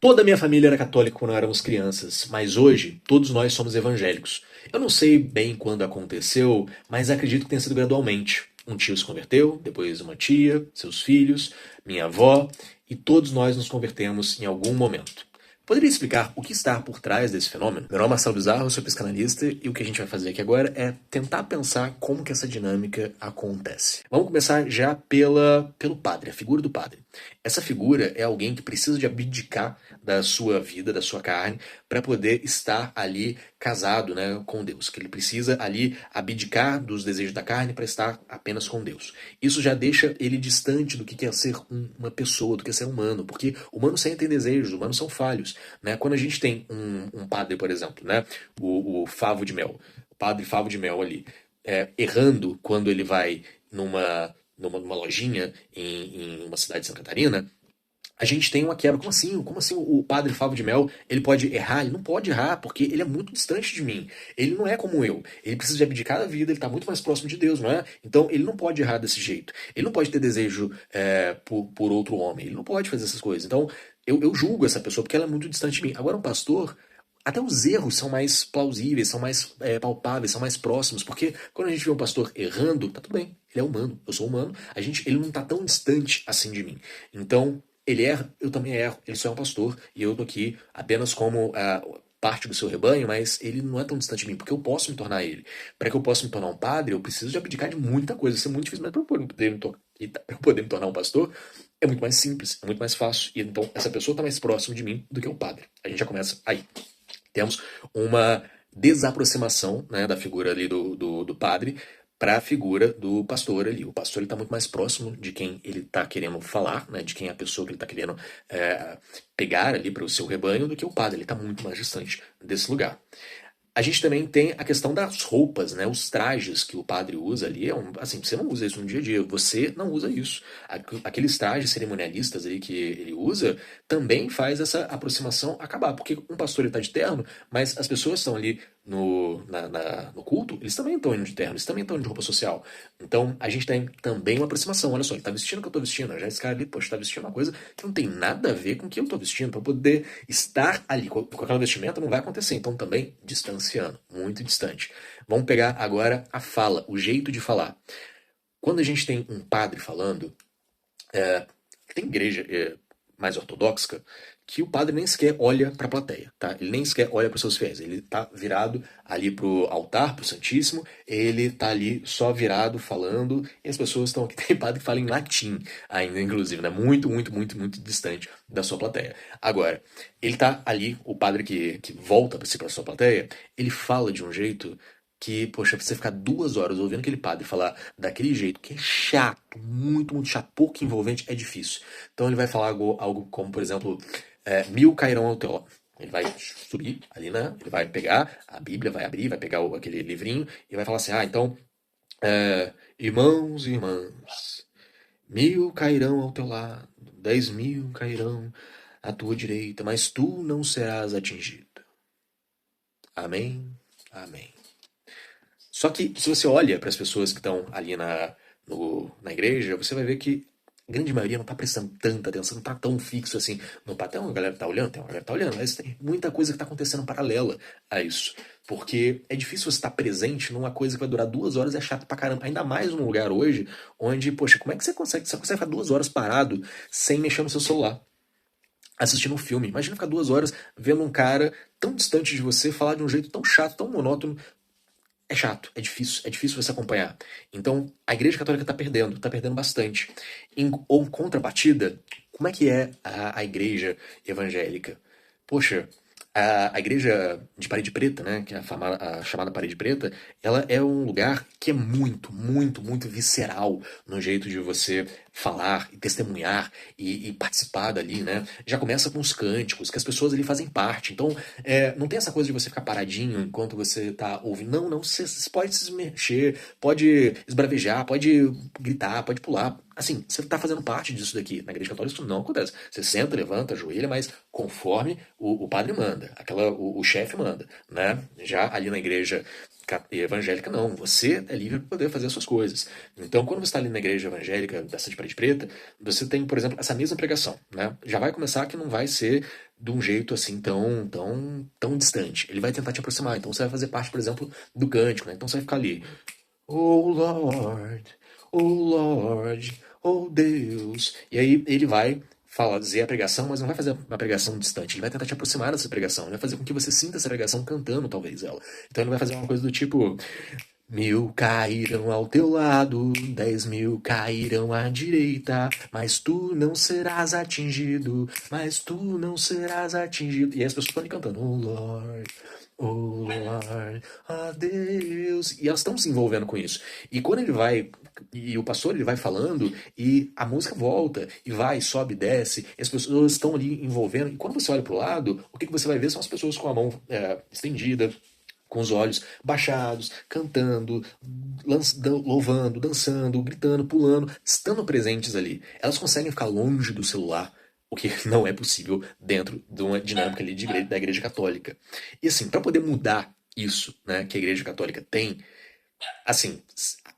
Toda a minha família era católica quando éramos crianças, mas hoje todos nós somos evangélicos. Eu não sei bem quando aconteceu, mas acredito que tenha sido gradualmente. Um tio se converteu, depois uma tia, seus filhos, minha avó, e todos nós nos convertemos em algum momento. Poderia explicar o que está por trás desse fenômeno? Meu nome é Marcelo Bizarro, eu sou psicanalista e o que a gente vai fazer aqui agora é tentar pensar como que essa dinâmica acontece. Vamos começar já pelo padre, a figura do padre. Essa figura é alguém que precisa de abdicar da sua vida, da sua carne, para poder estar ali casado, né, com Deus. Que ele precisa ali abdicar dos desejos da carne para estar apenas com Deus. Isso já deixa ele distante do que é ser uma pessoa, do que é ser humano, porque humanos sentem desejos, humanos são falhos. Né? Quando a gente tem um padre, por exemplo, né, o Favo de Mel, o padre Favo de Mel ali, errando quando ele vai numa lojinha em uma cidade de Santa Catarina, a gente tem uma quebra. Como assim? Como assim o padre Favo de Mel, ele pode errar? Ele não pode errar, porque ele é muito distante de mim. Ele não é como eu. Ele precisa de abdicar da vida, ele está muito mais próximo de Deus, não é? Então ele não pode errar desse jeito. Ele não pode ter desejo por outro homem. Ele não pode fazer essas coisas. Então eu julgo essa pessoa porque ela é muito distante de mim. Agora um pastor, até os erros são mais plausíveis, são mais palpáveis, são mais próximos, porque quando a gente vê um pastor errando, tá tudo bem, ele é humano, eu sou humano, ele não tá tão distante assim de mim. Então, ele erra, eu também erro, ele só é um pastor, e eu tô aqui apenas como parte do seu rebanho, mas ele não é tão distante de mim, porque eu posso me tornar ele. Para que eu possa me tornar um padre, eu preciso de abdicar de muita coisa, isso é muito difícil, mas pra eu poder me tornar um pastor, é muito mais simples, é muito mais fácil, e então essa pessoa está mais próxima de mim do que o padre. A gente já começa aí. Temos uma desaproximação, né, da figura ali do padre para a figura do pastor ali. O pastor está muito mais próximo de quem ele está querendo falar, né, de quem é a pessoa que ele está querendo pegar ali para o seu rebanho, do que o padre. Ele está muito mais distante desse lugar. A gente também tem a questão das roupas, né? Os trajes que o padre usa ali. Assim, você não usa isso no dia a dia, você não usa isso. Aqueles trajes cerimonialistas ali que ele usa também faz essa aproximação acabar. Porque um pastor está de terno, mas as pessoas estão ali no culto, eles também estão indo de terno, eles também estão indo de roupa social. Então a gente tem também uma aproximação. Olha só, ele está vestindo o que eu estou vestindo. Já esse cara ali, poxa, está vestindo uma coisa que não tem nada a ver com o que eu estou vestindo. Para poder estar ali com aquela vestimenta não vai acontecer. Então também distanciando, muito distante. Vamos pegar agora a fala, o jeito de falar. Quando a gente tem um padre falando, tem igreja mais ortodoxa que o padre nem sequer olha para a plateia, tá? Ele nem sequer olha para os seus fiéis. Ele tá virado ali pro altar, pro Santíssimo, ele tá ali só virado, falando, e as pessoas estão aqui. Tem padre que fala em latim ainda, inclusive, né? Muito, muito, muito, muito distante da sua plateia. Agora, ele tá ali, o padre que volta para si para sua plateia, ele fala de um jeito que, poxa, você ficar 2 horas ouvindo aquele padre falar daquele jeito, que é chato, muito, muito chato, pouco envolvente, é difícil. Então ele vai falar algo como, por exemplo, 1000 cairão ao teu lado. Ele vai subir ali, né? Ele vai pegar a Bíblia, vai abrir, vai pegar aquele livrinho e vai falar assim, então, irmãos e irmãs, 1000 cairão ao teu lado, 10.000 cairão à tua direita, mas tu não serás atingido. Amém, amém. Só que se você olha para as pessoas que estão ali na igreja, você vai ver que a grande maioria não está prestando tanta atenção, não está tão fixo assim no patrão. Tem uma galera que tá olhando, tem uma galera que tá olhando, mas tem muita coisa que está acontecendo paralela a isso. Porque é difícil você estar presente numa coisa que vai durar 2 horas e é chato pra caramba. Ainda mais num lugar hoje onde, poxa, como é que você consegue? Você consegue ficar 2 horas parado sem mexer no seu celular? Assistindo um filme. Imagina ficar 2 horas vendo um cara tão distante de você falar de um jeito tão chato, tão monótono. É chato, é difícil você acompanhar. Então, a Igreja Católica está perdendo bastante. Ou contrapartida, como é que é a Igreja Evangélica? Poxa, a Igreja de Parede Preta, né, que é a chamada Parede Preta, ela é um lugar que é muito, muito, muito visceral no jeito de você falar e testemunhar e participar dali, né? Já começa com os cânticos, que as pessoas ali fazem parte. Então, não tem essa coisa de você ficar paradinho enquanto você tá ouvindo. Não, não, você pode se mexer, pode esbravejar, pode gritar, pode pular. Assim, você tá fazendo parte disso daqui. Na Igreja Católica isso não acontece. Você senta, levanta, ajoelha, mas conforme o padre manda, o chefe manda, né? Já ali na Igreja E evangélica não, você é livre para poder fazer as suas coisas. Então, quando você está ali na igreja evangélica dessa de parede preta, você tem, por exemplo, essa mesma pregação, né? Já vai começar que não vai ser de um jeito assim tão distante. Ele vai tentar te aproximar. Então, você vai fazer parte, por exemplo, do cântico, né? Então, você vai ficar ali, oh Lord, oh Lord, oh Deus. E aí ele vai falar, dizer a pregação, mas não vai fazer uma pregação distante. Ele vai tentar te aproximar dessa pregação. Ele vai fazer com que você sinta essa pregação cantando, talvez, ela. Então ele vai fazer uma coisa do tipo: 1000 cairão ao teu lado, 10.000 cairão à direita, mas tu não serás atingido, mas tu não serás atingido. E aí as pessoas estão ali cantando, oh Lord, oh Lord, oh Deus. E elas estão se envolvendo com isso. E quando ele vai, e o pastor ele vai falando, e a música volta, e vai, sobe, desce, e as pessoas estão ali envolvendo. E quando você olha para o lado, o que você vai ver são as pessoas com a mão estendida, com os olhos baixados, cantando, louvando, dançando, gritando, pulando, estando presentes ali. Elas conseguem ficar longe do celular, o que não é possível dentro de uma dinâmica ali da igreja católica. E assim, para poder mudar isso, né, que a igreja católica tem, assim,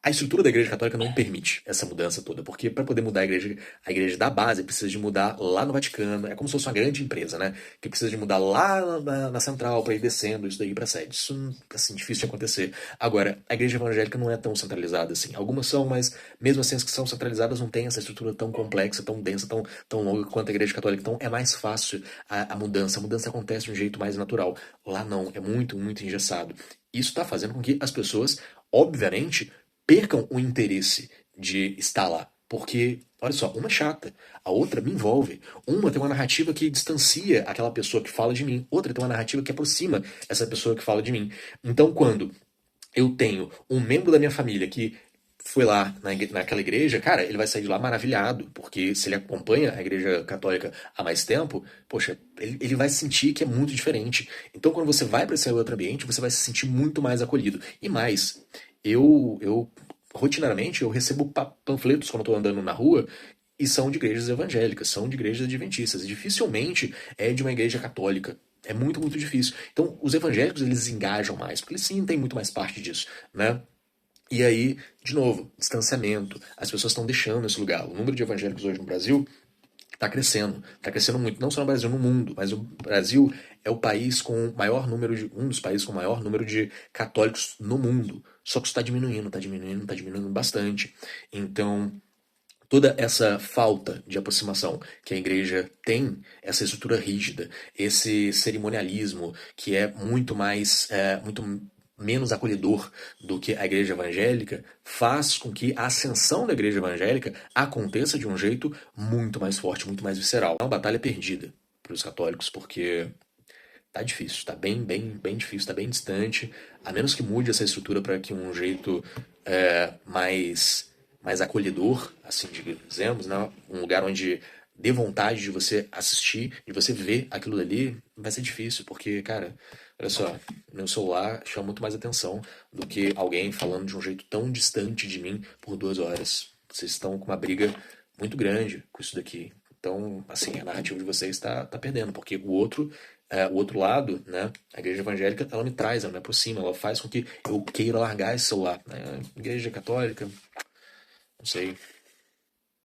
a estrutura da Igreja Católica não permite essa mudança toda, porque para poder mudar a igreja da base precisa de mudar lá no Vaticano, é como se fosse uma grande empresa, né? Que precisa de mudar lá na central para ir descendo isso daí para sede. Isso, assim, difícil de acontecer. Agora, a Igreja Evangélica não é tão centralizada assim. Algumas são, mas mesmo assim as que são centralizadas não têm essa estrutura tão complexa, tão densa, tão longa quanto a Igreja Católica. Então é mais fácil a mudança. A mudança acontece de um jeito mais natural. Lá não, é muito, muito engessado. Isso está fazendo com que as pessoas, obviamente, percam o interesse de estar lá. Porque, olha só, uma é chata, a outra me envolve. Uma tem uma narrativa que distancia aquela pessoa que fala de mim, outra tem uma narrativa que aproxima essa pessoa que fala de mim. Então, quando eu tenho um membro da minha família que foi lá naquela igreja, cara, ele vai sair de lá maravilhado, porque se ele acompanha a igreja católica há mais tempo, poxa, ele vai sentir que é muito diferente. Então, quando você vai para esse outro ambiente, você vai se sentir muito mais acolhido. E mais, eu rotineiramente eu recebo panfletos quando eu tô andando na rua e são de igrejas evangélicas, são de igrejas adventistas, e dificilmente é de uma igreja católica. É muito, muito difícil. Então, os evangélicos, eles engajam mais, porque eles sim têm muito mais parte disso, né? E aí, de novo, distanciamento. As pessoas estão deixando esse lugar. O número de evangélicos hoje no Brasil está crescendo muito, não só no Brasil, no mundo, mas o Brasil é o país com maior número de, um dos países com maior número de católicos no mundo. Só que isso está diminuindo, está diminuindo, está diminuindo bastante. Então, toda essa falta de aproximação que a igreja tem, essa estrutura rígida, esse cerimonialismo que é muito mais, muito menos acolhedor do que a igreja evangélica, faz com que a ascensão da igreja evangélica aconteça de um jeito muito mais forte, muito mais visceral. É uma batalha perdida para os católicos, porque tá difícil, tá bem difícil, tá bem distante, a menos que mude essa estrutura para que um jeito mais acolhedor, assim dizemos, né? Um lugar onde dê vontade de você assistir, de você ver aquilo dali, vai ser difícil, porque, cara, olha só, meu celular chama muito mais atenção do que alguém falando de um jeito tão distante de mim por 2 horas. Vocês estão com uma briga muito grande com isso daqui. Então, assim, a narrativa de vocês está perdendo, porque o outro lado, né, a igreja evangélica, ela me traz, ela me aproxima, ela faz com que eu queira largar esse celular. A igreja católica, não sei.